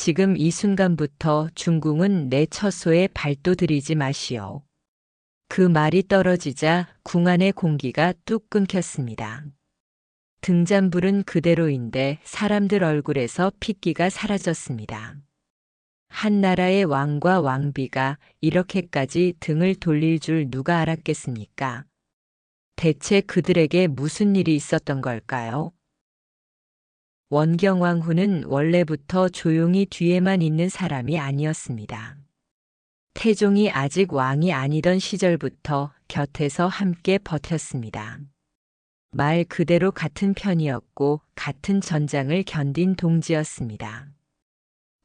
지금 이 순간부터 중궁은 내 처소에 발도 들이지 마시오. 그 말이 떨어지자 궁 안의 공기가 뚝 끊겼습니다. 등잔불은 그대로인데 사람들 얼굴에서 핏기가 사라졌습니다. 한 나라의 왕과 왕비가 이렇게까지 등을 돌릴 줄 누가 알았겠습니까? 대체 그들에게 무슨 일이 있었던 걸까요? 원경왕후는 원래부터 조용히 뒤에만 있는 사람이 아니었습니다. 태종이 아직 왕이 아니던 시절부터 곁에서 함께 버텼습니다. 말 그대로 같은 편이었고 같은 전장을 견딘 동지였습니다.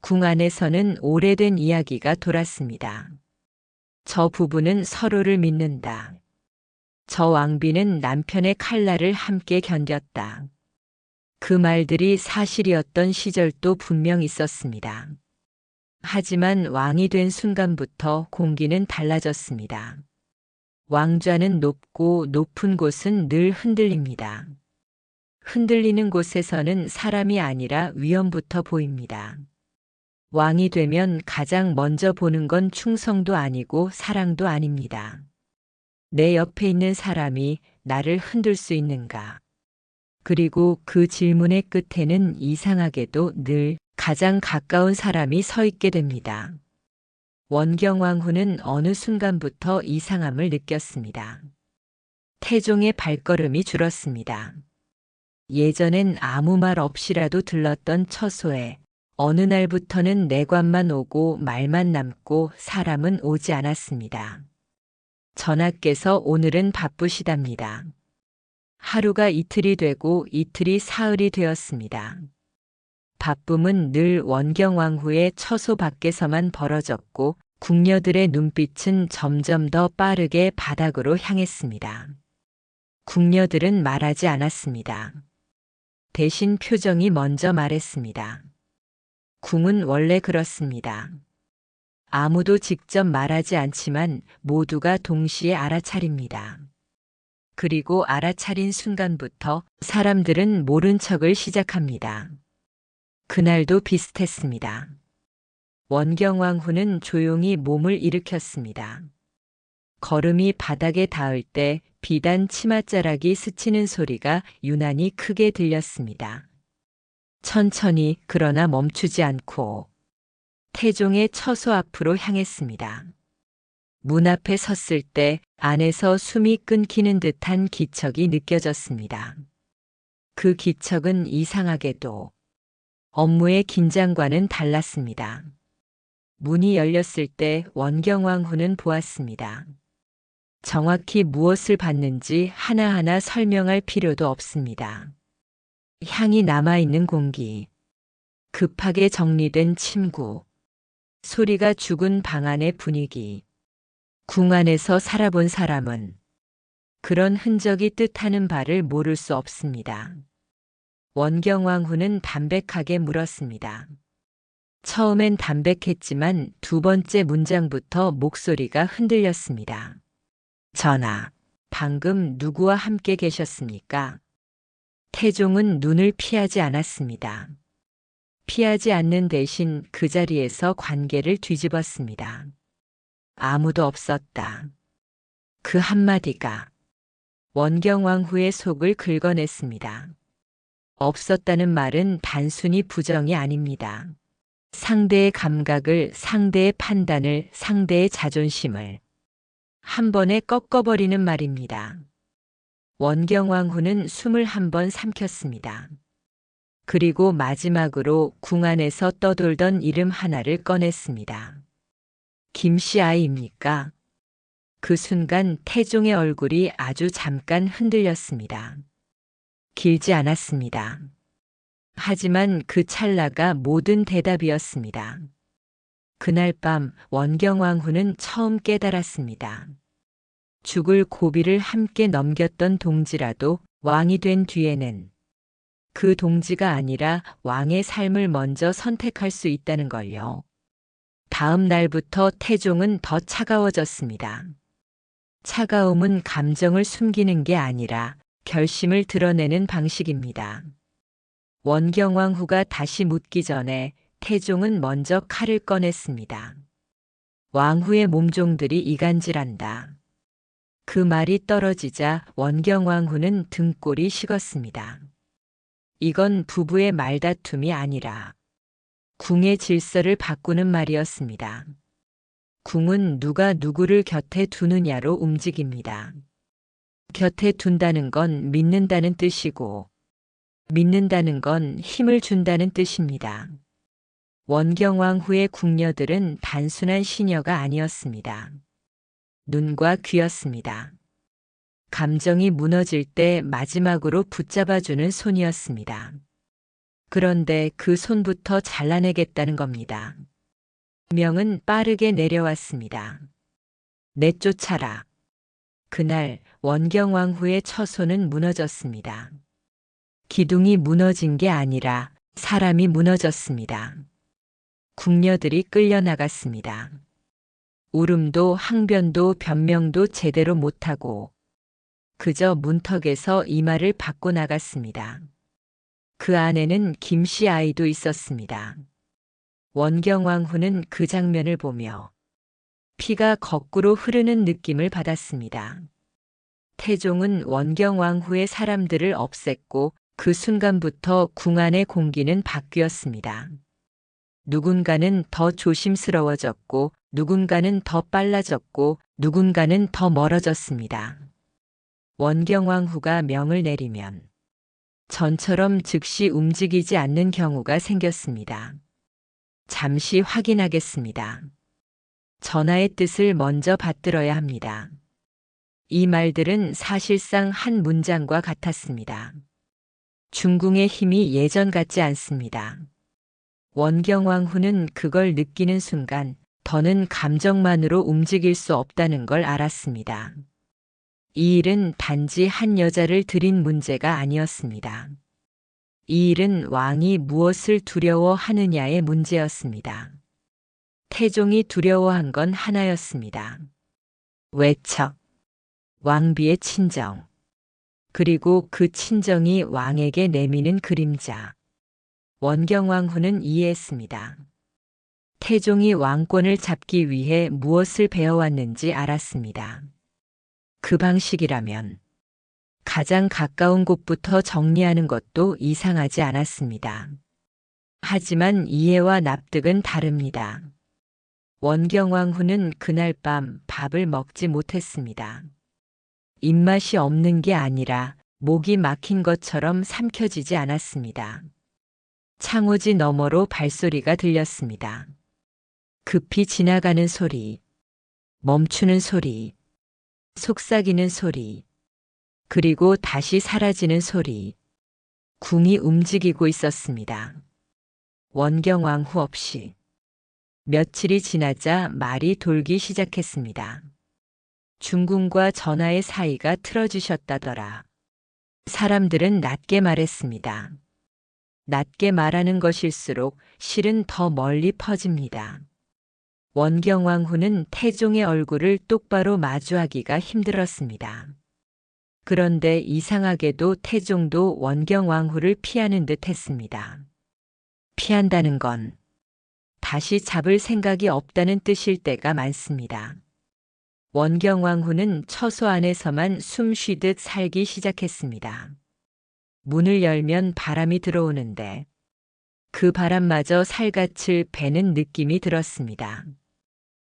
궁 안에서는 오래된 이야기가 돌았습니다. 저 부부는 서로를 믿는다. 저 왕비는 남편의 칼날을 함께 견뎠다. 그 말들이 사실이었던 시절도 분명 있었습니다. 하지만 왕이 된 순간부터 공기는 달라졌습니다. 왕좌는 높고 높은 곳은 늘 흔들립니다. 흔들리는 곳에서는 사람이 아니라 위험부터 보입니다. 왕이 되면 가장 먼저 보는 건 충성도 아니고 사랑도 아닙니다. 내 옆에 있는 사람이 나를 흔들 수 있는가? 그리고 그 질문의 끝에는 이상하게도 늘 가장 가까운 사람이 서 있게 됩니다. 원경왕후는 어느 순간부터 이상함을 느꼈습니다. 태종의 발걸음이 줄었습니다. 예전엔 아무 말 없이라도 들렀던 처소에 어느 날부터는 내관만 오고 말만 남고 사람은 오지 않았습니다. 전하께서 오늘은 바쁘시답니다. 하루가 이틀이 되고 이틀이 사흘이 되었습니다. 바쁨은 늘 원경왕후의 처소 밖에서만 벌어졌고 궁녀들의 눈빛은 점점 더 빠르게 바닥으로 향했습니다. 궁녀들은 말하지 않았습니다. 대신 표정이 먼저 말했습니다. 궁은 원래 그렇습니다. 아무도 직접 말하지 않지만 모두가 동시에 알아차립니다. 그리고 알아차린 순간부터 사람들은 모른 척을 시작합니다. 그날도 비슷했습니다. 원경왕후는 조용히 몸을 일으켰습니다. 걸음이 바닥에 닿을 때 비단 치맛자락이 스치는 소리가 유난히 크게 들렸습니다. 천천히 그러나 멈추지 않고 태종의 처소 앞으로 향했습니다. 문 앞에 섰을 때 안에서 숨이 끊기는 듯한 기척이 느껴졌습니다. 그 기척은 이상하게도 업무의 긴장과는 달랐습니다. 문이 열렸을 때 원경왕후는 보았습니다. 정확히 무엇을 봤는지 하나하나 설명할 필요도 없습니다. 향이 남아있는 공기, 급하게 정리된 침구, 소리가 죽은 방 안의 분위기, 궁 안에서 살아본 사람은 그런 흔적이 뜻하는 바를 모를 수 없습니다. 원경왕후는 담백하게 물었습니다. 처음엔 담백했지만 두 번째 문장부터 목소리가 흔들렸습니다. 전하, 방금 누구와 함께 계셨습니까? 태종은 눈을 피하지 않았습니다. 피하지 않는 대신 그 자리에서 관계를 뒤집었습니다. 아무도 없었다. 그 한마디가 원경왕후의 속을 긁어냈습니다. 없었다는 말은 단순히 부정이 아닙니다. 상대의 감각을, 상대의 판단을, 상대의 자존심을 한 번에 꺾어버리는 말입니다. 원경왕후는 숨을 한 번 삼켰습니다. 그리고 마지막으로 궁 안에서 떠돌던 이름 하나를 꺼냈습니다. 김씨 아이입니까? 그 순간 태종의 얼굴이 아주 잠깐 흔들렸습니다. 길지 않았습니다. 하지만 그 찰나가 모든 대답이었습니다. 그날 밤 원경왕후는 처음 깨달았습니다. 죽을 고비를 함께 넘겼던 동지라도 왕이 된 뒤에는 그 동지가 아니라 왕의 삶을 먼저 선택할 수 있다는 걸요. 다음 날부터 태종은 더 차가워졌습니다. 차가움은 감정을 숨기는 게 아니라 결심을 드러내는 방식입니다. 원경왕후가 다시 묻기 전에 태종은 먼저 칼을 꺼냈습니다. 왕후의 몸종들이 이간질한다. 그 말이 떨어지자 원경왕후는 등골이 식었습니다. 이건 부부의 말다툼이 아니라 궁의 질서를 바꾸는 말이었습니다. 궁은 누가 누구를 곁에 두느냐로 움직입니다. 곁에 둔다는 건 믿는다는 뜻이고, 믿는다는 건 힘을 준다는 뜻입니다. 원경왕후의 궁녀들은 단순한 시녀가 아니었습니다. 눈과 귀였습니다. 감정이 무너질 때 마지막으로 붙잡아주는 손이었습니다. 그런데 그 손부터 잘라내겠다는 겁니다. 명은 빠르게 내려왔습니다. 내쫓아라. 그날 원경왕후의 처소는 무너졌습니다. 기둥이 무너진 게 아니라 사람이 무너졌습니다. 궁녀들이 끌려나갔습니다. 울음도 항변도 변명도 제대로 못하고 그저 문턱에서 이마를 받고 나갔습니다. 그 안에는 김씨 아이도 있었습니다. 원경왕후는 그 장면을 보며 피가 거꾸로 흐르는 느낌을 받았습니다. 태종은 원경왕후의 사람들을 없앴고 그 순간부터 궁 안의 공기는 바뀌었습니다. 누군가는 더 조심스러워졌고 누군가는 더 빨라졌고 누군가는 더 멀어졌습니다. 원경왕후가 명을 내리면 전처럼 즉시 움직이지 않는 경우가 생겼습니다. 잠시 확인하겠습니다. 전하의 뜻을 먼저 받들어야 합니다. 이 말들은 사실상 한 문장과 같았습니다. 중궁의 힘이 예전 같지 않습니다. 원경왕후는 그걸 느끼는 순간 더는 감정만으로 움직일 수 없다는 걸 알았습니다. 이 일은 단지 한 여자를 들인 문제가 아니었습니다. 이 일은 왕이 무엇을 두려워하느냐의 문제였습니다. 태종이 두려워한 건 하나였습니다. 외척, 왕비의 친정, 그리고 그 친정이 왕에게 내미는 그림자. 원경왕후는 이해했습니다. 태종이 왕권을 잡기 위해 무엇을 배워왔는지 알았습니다. 그 방식이라면 가장 가까운 곳부터 정리하는 것도 이상하지 않았습니다. 하지만 이해와 납득은 다릅니다. 원경왕후는 그날 밤 밥을 먹지 못했습니다. 입맛이 없는 게 아니라 목이 막힌 것처럼 삼켜지지 않았습니다. 창호지 너머로 발소리가 들렸습니다. 급히 지나가는 소리, 멈추는 소리, 속삭이는 소리, 그리고 다시 사라지는 소리. 궁이 움직이고 있었습니다. 원경왕후 없이. 며칠이 지나자 말이 돌기 시작했습니다. 중궁과 전하의 사이가 틀어지셨다더라. 사람들은 낮게 말했습니다. 낮게 말하는 것일수록 실은 더 멀리 퍼집니다. 원경왕후는 태종의 얼굴을 똑바로 마주하기가 힘들었습니다. 그런데 이상하게도 태종도 원경왕후를 피하는 듯 했습니다. 피한다는 건 다시 잡을 생각이 없다는 뜻일 때가 많습니다. 원경왕후는 처소 안에서만 숨 쉬듯 살기 시작했습니다. 문을 열면 바람이 들어오는데 그 바람마저 살갗을 베는 느낌이 들었습니다.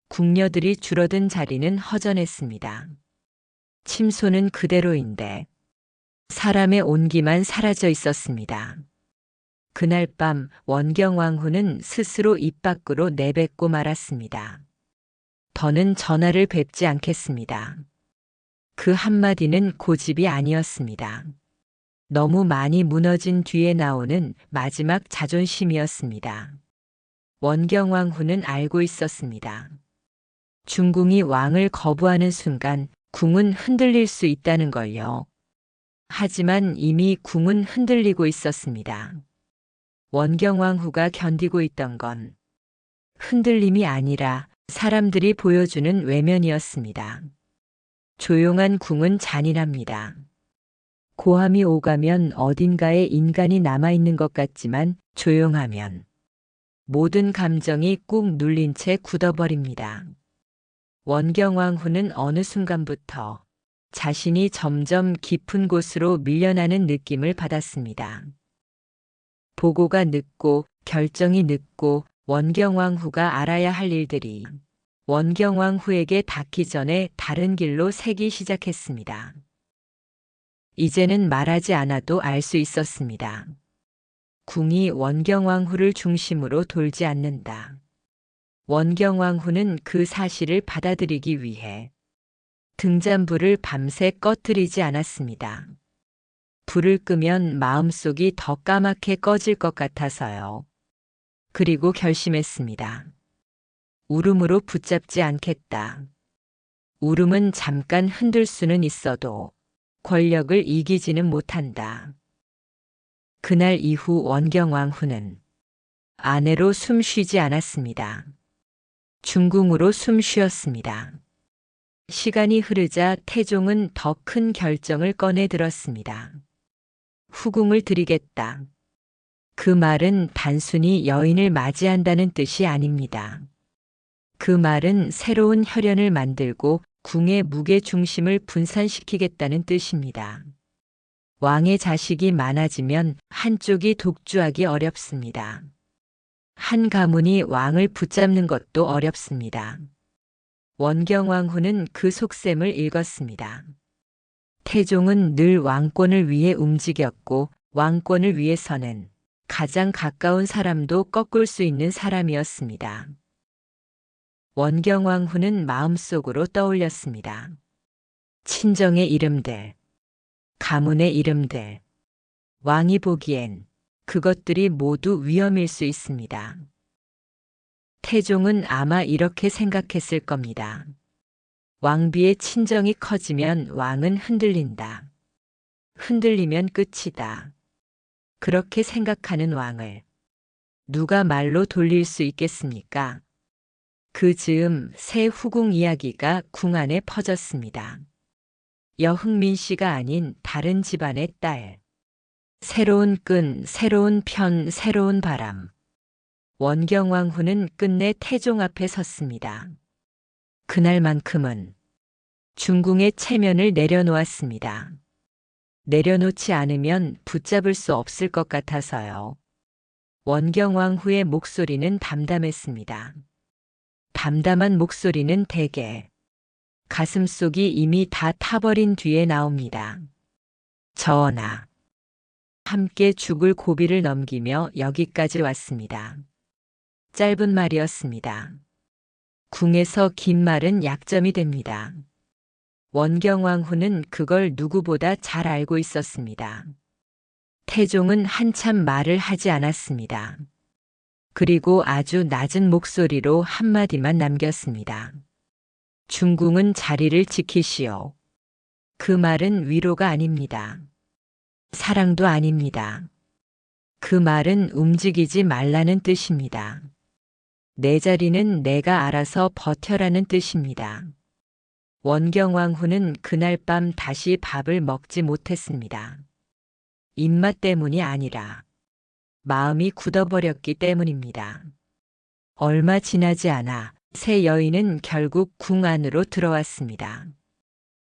궁녀들이 줄어든 자리는 허전했습니다. 침소는 그대로인데 사람의 온기만 사라져 있었습니다. 그날 밤 원경왕후는 스스로 입 밖으로 내뱉고 말았습니다. 더는 전하를 뵙지 않겠습니다. 그 한마디는 고집이 아니었습니다. 너무 많이 무너진 뒤에 나오는 마지막 자존심이었습니다. 원경왕후는 알고 있었습니다. 중궁이 왕을 거부하는 순간 궁은 흔들릴 수 있다는 걸요. 하지만 이미 궁은 흔들리고 있었습니다. 원경왕후가 견디고 있던 건 흔들림이 아니라 사람들이 보여주는 외면이었습니다. 조용한 궁은 잔인합니다. 고함이 오가면 어딘가에 인간이 남아있는 것 같지만 조용하면 모든 감정이 꾹 눌린 채 굳어버립니다. 원경왕후는 어느 순간부터 자신이 점점 깊은 곳으로 밀려나는 느낌을 받았습니다. 보고가 늦고 결정이 늦고 원경왕후가 알아야 할 일들이 원경왕후에게 닿기 전에 다른 길로 새기 시작했습니다. 이제는 말하지 않아도 알 수 있었습니다. 궁이 원경왕후를 중심으로 돌지 않는다. 원경왕후는 그 사실을 받아들이기 위해 등잔불을 밤새 꺼뜨리지 않았습니다. 불을 끄면 마음속이 더 까맣게 꺼질 것 같아서요. 그리고 결심했습니다. 울음으로 붙잡지 않겠다. 울음은 잠깐 흔들 수는 있어도 권력을 이기지는 못한다. 그날 이후 원경왕후는 아내로 숨 쉬지 않았습니다. 중궁으로 숨 쉬었습니다. 시간이 흐르자 태종은 더 큰 결정을 꺼내 들었습니다. 후궁을 드리겠다. 그 말은 단순히 여인을 맞이한다는 뜻이 아닙니다. 그 말은 새로운 혈연을 만들고 궁의 무게 중심을 분산시키겠다는 뜻입니다. 왕의 자식이 많아지면 한쪽이 독주하기 어렵습니다. 한 가문이 왕을 붙잡는 것도 어렵습니다. 원경왕후는 그 속셈을 읽었습니다. 태종은 늘 왕권을 위해 움직였고 왕권을 위해서는 가장 가까운 사람도 꺾을 수 있는 사람이었습니다. 원경왕후는 마음속으로 떠올렸습니다. 친정의 이름들, 가문의 이름들, 왕이 보기엔 그것들이 모두 위험일 수 있습니다. 태종은 아마 이렇게 생각했을 겁니다. 왕비의 친정이 커지면 왕은 흔들린다. 흔들리면 끝이다. 그렇게 생각하는 왕을 누가 말로 돌릴 수 있겠습니까? 그 즈음 새 후궁 이야기가 궁 안에 퍼졌습니다. 여흥민 씨가 아닌 다른 집안의 딸. 새로운 끈, 새로운 편, 새로운 바람. 원경왕후는 끝내 태종 앞에 섰습니다. 그날만큼은 중궁의 체면을 내려놓았습니다. 내려놓지 않으면 붙잡을 수 없을 것 같아서요. 원경왕후의 목소리는 담담했습니다. 담담한 목소리는 대개 가슴속이 이미 다 타버린 뒤에 나옵니다. 전하. 함께 죽을 고비를 넘기며 여기까지 왔습니다. 짧은 말이었습니다. 궁에서 긴 말은 약점이 됩니다. 원경왕후는 그걸 누구보다 잘 알고 있었습니다. 태종은 한참 말을 하지 않았습니다. 그리고 아주 낮은 목소리로 한마디만 남겼습니다. 중궁은 자리를 지키시오. 그 말은 위로가 아닙니다. 사랑도 아닙니다. 그 말은 움직이지 말라는 뜻입니다. 내 자리는 내가 알아서 버텨라는 뜻입니다. 원경왕후는 그날 밤 다시 밥을 먹지 못했습니다. 입맛 때문이 아니라 마음이 굳어버렸기 때문입니다. 얼마 지나지 않아 새 여인은 결국 궁 안으로 들어왔습니다.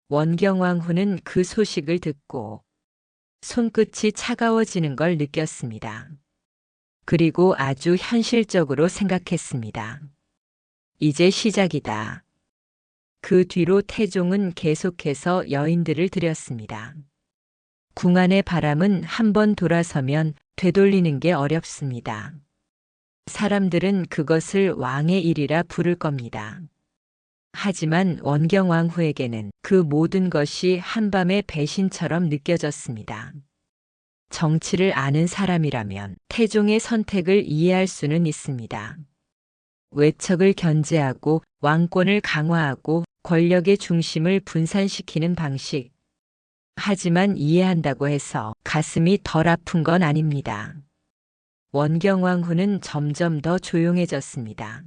원경왕후는 그 소식을 듣고 손끝이 차가워지는 걸 느꼈습니다. 그리고 아주 현실적으로 생각했습니다. 이제 시작이다. 그 뒤로 태종은 계속해서 여인들을 들였습니다. 궁 안의 바람은 한번 돌아서면 되돌리는 게 어렵습니다. 사람들은 그것을 왕의 일이라 부를 겁니다. 하지만 원경왕후에게는 그 모든 것이 한밤의 배신처럼 느껴졌습니다. 정치를 아는 사람이라면 태종의 선택을 이해할 수는 있습니다. 외척을 견제하고 왕권을 강화하고 권력의 중심을 분산시키는 방식. 하지만 이해한다고 해서 가슴이 덜 아픈 건 아닙니다. 원경왕후는 점점 더 조용해졌습니다.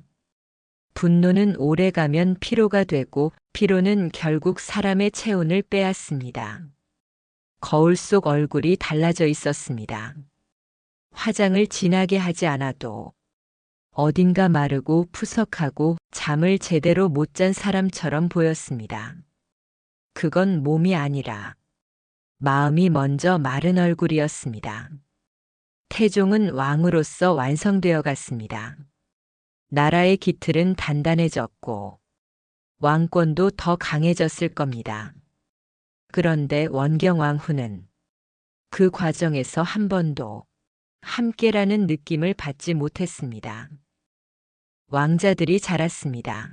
분노는 오래가면 피로가 되고 피로는 결국 사람의 체온을 빼앗습니다. 거울 속 얼굴이 달라져 있었습니다. 화장을 진하게 하지 않아도 어딘가 마르고 푸석하고 잠을 제대로 못 잔 사람처럼 보였습니다. 그건 몸이 아니라 마음이 먼저 마른 얼굴이었습니다. 태종은 왕으로서 완성되어 갔습니다. 나라의 기틀은 단단해졌고 왕권도 더 강해졌을 겁니다. 그런데 원경왕후는 그 과정에서 한 번도 함께라는 느낌을 받지 못했습니다. 왕자들이 자랐습니다.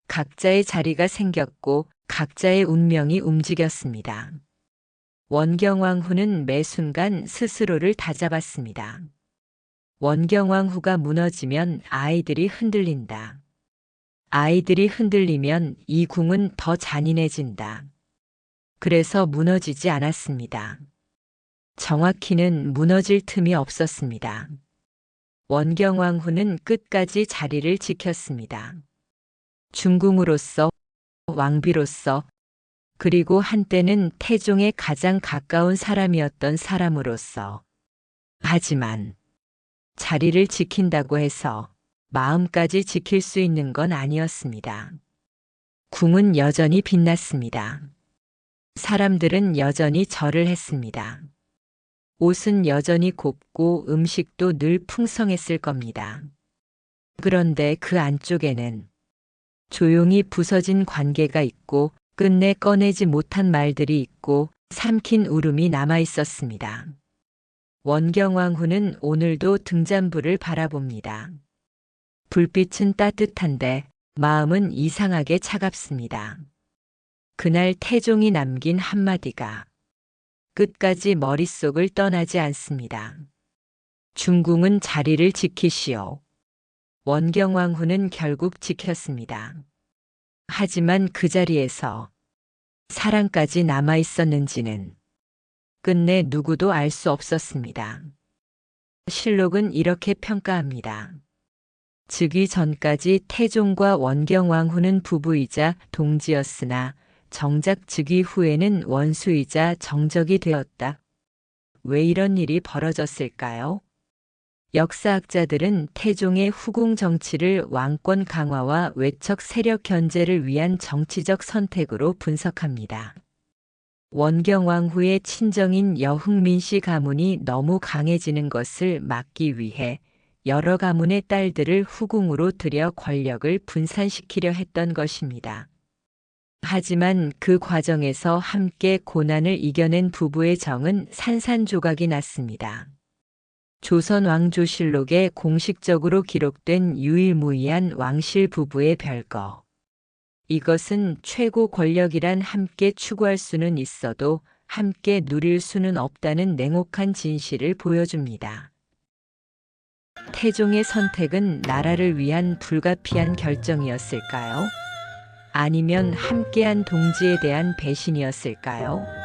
각자의 자리가 생겼고 각자의 운명이 움직였습니다. 원경왕후는 매 순간 스스로를 다잡았습니다. 원경왕후가 무너지면 아이들이 흔들린다. 아이들이 흔들리면 이 궁은 더 잔인해진다. 그래서 무너지지 않았습니다. 정확히는 무너질 틈이 없었습니다. 원경왕후는 끝까지 자리를 지켰습니다. 중궁으로서, 왕비로서, 그리고 한때는 태종의 가장 가까운 사람이었던 사람으로서. 하지만 자리를 지킨다고 해서 마음까지 지킬 수 있는 건 아니었습니다. 궁은 여전히 빛났습니다. 사람들은 여전히 절을 했습니다. 옷은 여전히 곱고 음식도 늘 풍성했을 겁니다. 그런데 그 안쪽에는 조용히 부서진 관계가 있고 끝내 꺼내지 못한 말들이 있고 삼킨 울음이 남아 있었습니다. 원경왕후는 오늘도 등잔불을 바라봅니다. 불빛은 따뜻한데 마음은 이상하게 차갑습니다. 그날 태종이 남긴 한마디가 끝까지 머릿속을 떠나지 않습니다. 중궁은 자리를 지키시오. 원경왕후는 결국 지켰습니다. 하지만 그 자리에서 사랑까지 남아 있었는지는 끝내 누구도 알 수 없었습니다. 실록은 이렇게 평가합니다. 즉위 전까지 태종과 원경왕후는 부부이자 동지였으나 정작 즉위 후에는 원수이자 정적이 되었다. 왜 이런 일이 벌어졌을까요? 역사학자들은 태종의 후궁 정치를 왕권 강화와 외척 세력 견제를 위한 정치적 선택으로 분석합니다. 원경왕후의 친정인 여흥민 씨 가문이 너무 강해지는 것을 막기 위해 여러 가문의 딸들을 후궁으로 들여 권력을 분산시키려 했던 것입니다. 하지만 그 과정에서 함께 고난을 이겨낸 부부의 정은 산산조각이 났습니다. 조선 왕조실록에 공식적으로 기록된 유일무이한 왕실 부부의 별거. 이것은 최고 권력이란 함께 추구할 수는 있어도 함께 누릴 수는 없다는 냉혹한 진실을 보여줍니다. 태종의 선택은 나라를 위한 불가피한 결정이었을까요? 아니면 함께한 동지에 대한 배신이었을까요?